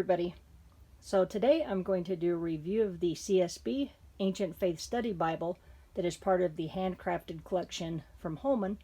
everybody. So today I'm going to do a review of the CSB Ancient Faith Study Bible that is part of the Handcrafted collection from Holman,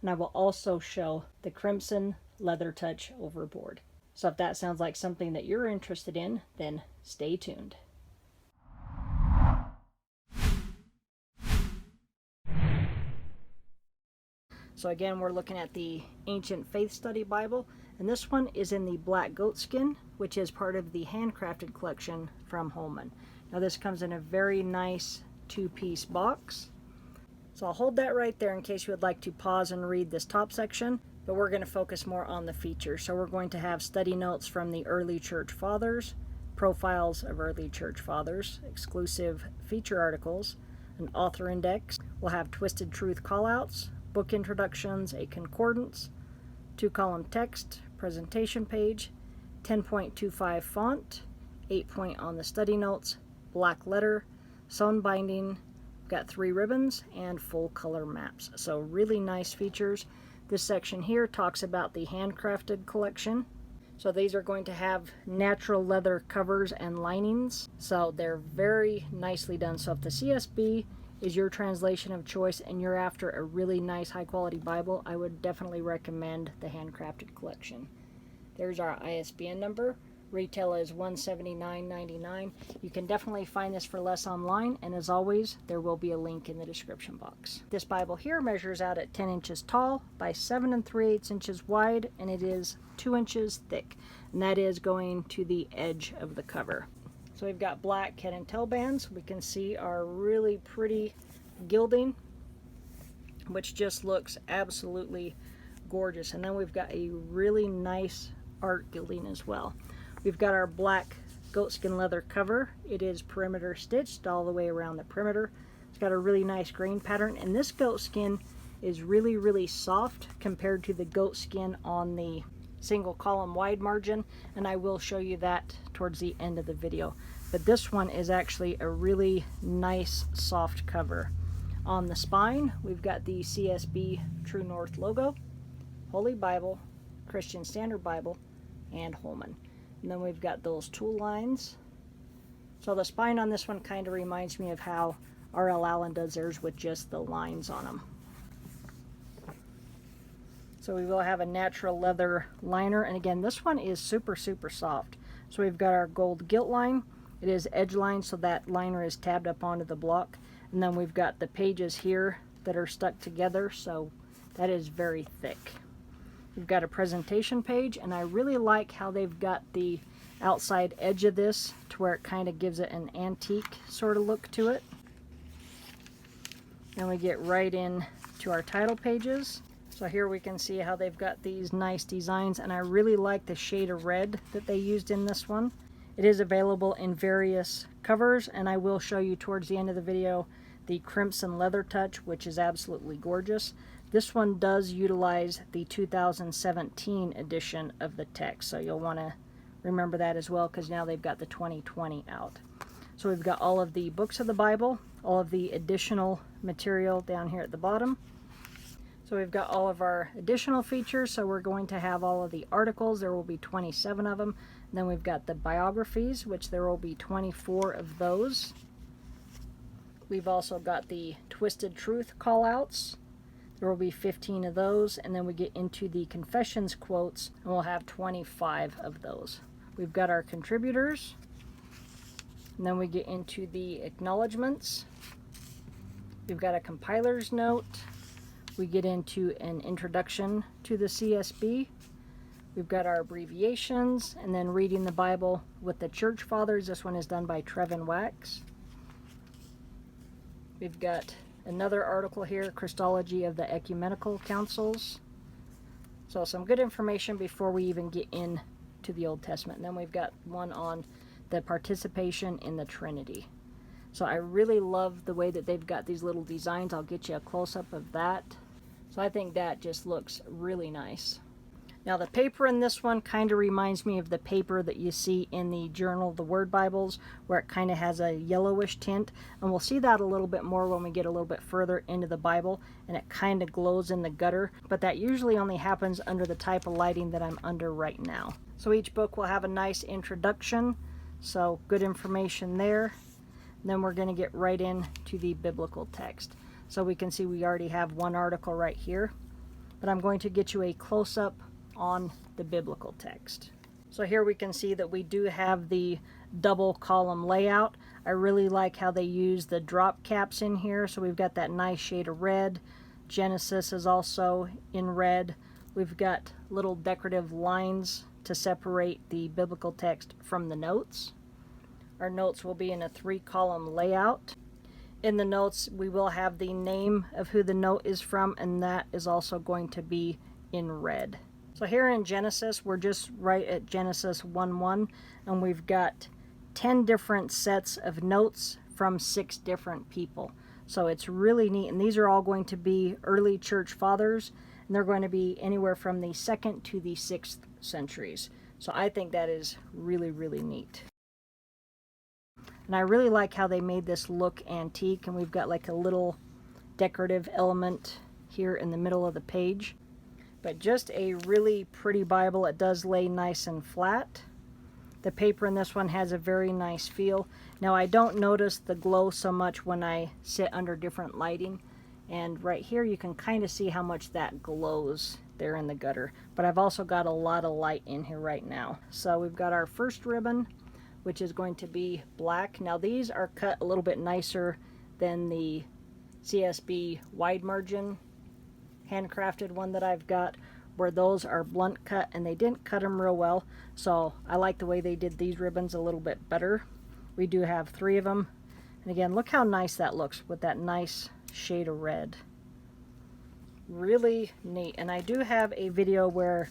and I will also show the Crimson LeatherTouch overboard. So if that sounds like something that you're interested in, then stay tuned. So again, we're looking at the Ancient Faith Study Bible, and this one is in the black goatskin, which is part of the Handcrafted collection from Holman. Now this comes in a very nice two-piece box. So I'll hold that right there in case you would like to pause and read this top section, but we're going to focus more on the features. So we're going to have study notes from the early church fathers, profiles of early church fathers, exclusive feature articles, an author index. We'll have twisted truth callouts, book introductions, a concordance, 2-column text, presentation page, 10.25 font, 8-point on the study notes, black letter, sewn binding, got 3 ribbons, and full color maps. So really nice features. This section here talks about the Handcrafted collection. So these are going to have natural leather covers and linings. So they're very nicely done. So if the CSB is your translation of choice and you're after a really nice high quality Bible, I would definitely recommend the Handcrafted collection. There's our ISBN number. Retail is $179.99. You can definitely find this for less online, and as always, there will be a link in the description box. This Bible here measures out at 10 inches tall by 7 3/8 inches wide, and it is 2 inches thick, and that is going to the edge of the cover. So we've got black head and tail bands. We can see our really pretty gilding, which just looks absolutely gorgeous. And then we've got a really nice art gilding as well. We've got our black goatskin leather cover. It is perimeter stitched all the way around the perimeter. It's got a really nice grain pattern, and this goatskin is really soft compared to the goatskin on the single column wide margin, and I will show you that towards the end of the video. But this one is actually a really nice soft cover. On the spine, we've got the CSB True North logo, Holy Bible, Christian Standard Bible, and Holman. And then we've got those tool lines. So the spine on this one kind of reminds me of how R.L. Allen does theirs with just the lines on them. So we will have a natural leather liner, and again, this one is super soft. So we've got our gold gilt line. It is edge line, so that liner is tabbed up onto the block. And then we've got the pages here that are stuck together, so that is very thick. We've got a presentation page, and I really like how they've got the outside edge of this to where it kind of gives it an antique sort of look to it. Then we get right in to our title pages. So here we can see how they've got these nice designs, and I really like the shade of red that they used in this one. It is available in various covers, and I will show you towards the end of the video the Crimson LeatherTouch, which is absolutely gorgeous. This one does utilize the 2017 edition of the text, so you'll want to remember that as well, because now they've got the 2020 out. So we've got all of the books of the Bible, all of the additional material down here at the bottom. So we've got all of our additional features, so we're going to have all of the articles. There will be 27 of them. And then we've got the biographies, which there will be 24 of those. We've also got the twisted truth callouts. There will be 15 of those, and then we get into the confessions quotes, and we'll have 25 of those. We've got our contributors, and then we get into the acknowledgments. We've got a compiler's note. We get into an introduction to the CSB. We've got our abbreviations, and then reading the Bible with the Church Fathers. This one is done by Trevin Wax. We've got another article here, Christology of the Ecumenical Councils. So some good information before we even get into the Old Testament. And then we've got one on the participation in the Trinity. So I really love the way that they've got these little designs. I'll get you a close-up of that. So I think that just looks really nice. Now the paper in this one kind of reminds me of the paper that you see in the Journal of the Word Bibles, where it kind of has a yellowish tint, and we'll see that a little bit more when we get a little bit further into the Bible, and it kind of glows in the gutter, but that usually only happens under the type of lighting that I'm under right now. So each book will have a nice introduction, so good information there. And then we're going to get right into the biblical text. So we can see we already have one article right here, but I'm going to get you a close-up on the biblical text. So here we can see that we do have the double column layout. I really like how they use the drop caps in here. So we've got that nice shade of red. Genesis is also in red. We've got little decorative lines to separate the biblical text from the notes. Our notes will be in a 3-column layout. In the notes, we will have the name of who the note is from, and that is also going to be in red. So here in Genesis, we're just right at Genesis 1:1, and we've got 10 different sets of notes from 6 different people. So it's really neat, and these are all going to be early church fathers, and they're going to be anywhere from the 2nd to the 6th centuries. So I think that is really, really neat. And I really like how they made this look antique, and we've got like a little decorative element here in the middle of the page. But just a really pretty Bible. It does lay nice and flat. The paper in this one has a very nice feel. Now I don't notice the glow so much when I sit under different lighting. And right here you can kind of see how much that glows there in the gutter. But I've also got a lot of light in here right now. So we've got our first ribbon, which is going to be black. Now these are cut a little bit nicer than the CSB wide margin handcrafted one that I've got, where those are blunt cut and they didn't cut them real well. So I like the way they did these ribbons a little bit better. We do have 3 of them. And again, look how nice that looks with that nice shade of red. Really neat. And I do have a video where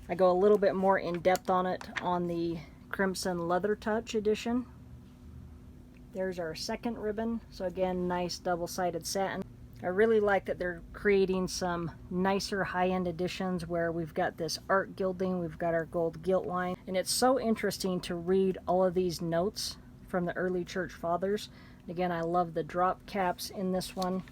I go a little bit more in depth on it on the Crimson LeatherTouch edition. There's our second ribbon. So again, nice double-sided satin. I really like that they're creating some nicer high-end editions where we've got this art gilding, we've got our gold gilt line, and it's so interesting to read all of these notes from the early church fathers. Again, I love the drop caps in this one.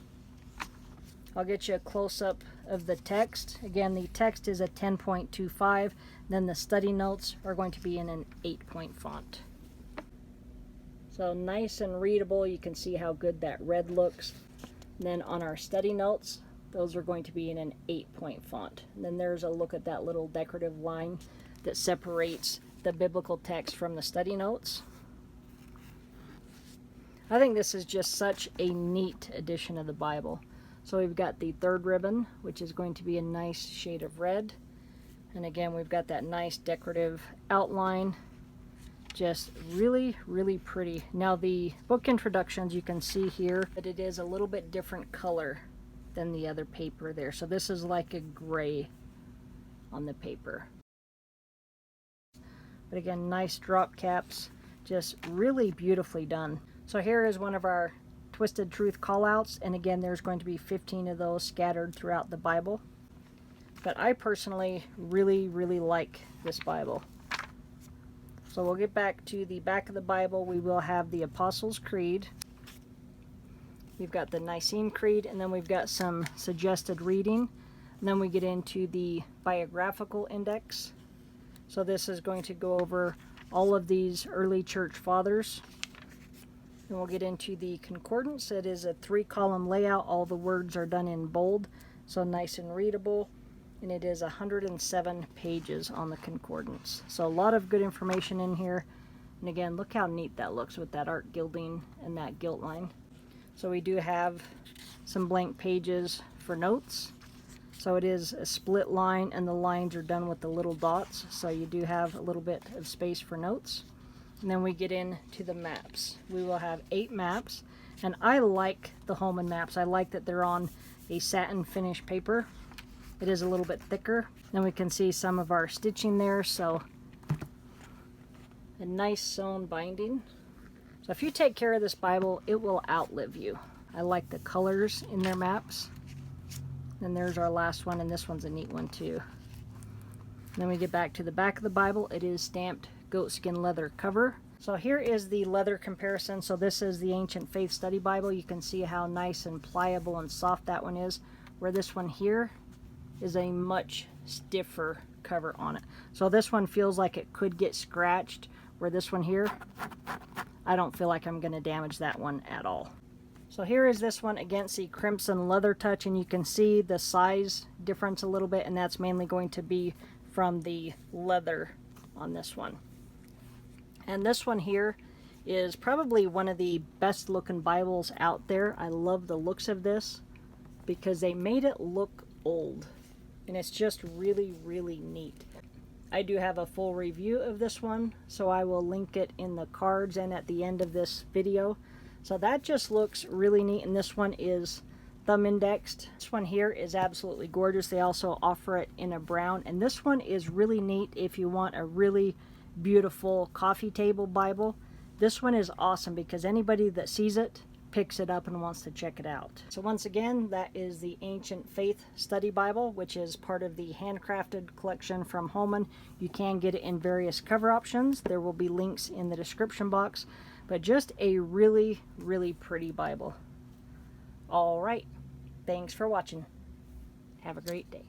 I'll get you a close-up of the text. Again, the text is a 10.25, then the study notes are going to be in an 8-point font. So nice and readable. You can see how good that red looks. And then on our study notes, those are going to be in an 8-point font. And then there's a look at that little decorative line that separates the biblical text from the study notes. I think this is just such a neat edition of the Bible. So we've got the third ribbon, which is going to be a nice shade of red. And again, we've got that nice decorative outline. Just really, really pretty. Now the book introductions, you can see here that it is a little bit different color than the other paper there. So this is like a gray on the paper. But again, nice drop caps, just really beautifully done. So here is one of our Twisted Truth callouts, and again, there's going to be 15 of those scattered throughout the Bible. But I personally really, really like this Bible. So we'll get back to the back of the Bible. We will have the Apostles' Creed. We've got the Nicene Creed, and then we've got some suggested reading. And then we get into the Biographical Index. So this is going to go over all of these early church fathers. And we'll get into the Concordance. It is a 3-column layout. All the words are done in bold, so nice and readable. And it is 107 pages on the Concordance. So a lot of good information in here. And again, look how neat that looks with that art gilding and that gilt line. So we do have some blank pages for notes. So it is a split line, and the lines are done with the little dots. So you do have a little bit of space for notes. And then we get into the maps. We will have 8 maps. And I like the Holman maps. I like that they're on a satin finish paper. It is a little bit thicker. Then we can see some of our stitching there, so a nice sewn binding. So if you take care of this Bible, it will outlive you. I like the colors in their maps. And there's our last one, and this one's a neat one too. Then we get back to the back of the Bible. It is stamped goatskin leather cover. So here is the leather comparison. So this is the Ancient Faith Study Bible. You can see how nice and pliable and soft that one is, where this one here is a much stiffer cover on it. So this one feels like it could get scratched, where this one here, I don't feel like I'm going to damage that one at all. So here is this one against the Crimson LeatherTouch, and you can see the size difference a little bit, and that's mainly going to be from the leather on this one. And this one here is probably one of the best looking Bibles out there. I love the looks of this because they made it look old, and it's just really, really neat. I do have a full review of this one, so I will link it in the cards and at the end of this video. So that just looks really neat, and this one is thumb indexed. This one here is absolutely gorgeous. They also offer it in a brown, and this one is really neat if you want a really beautiful coffee table Bible. This one is awesome because anybody that sees it picks it up and wants to check it out. So once again, that is the Ancient Faith Study Bible, which is part of the Handcrafted collection from Holman. You can get it in various cover options. There will be links in the description box, but just a really, really pretty Bible. All right, thanks for watching. Have a great day.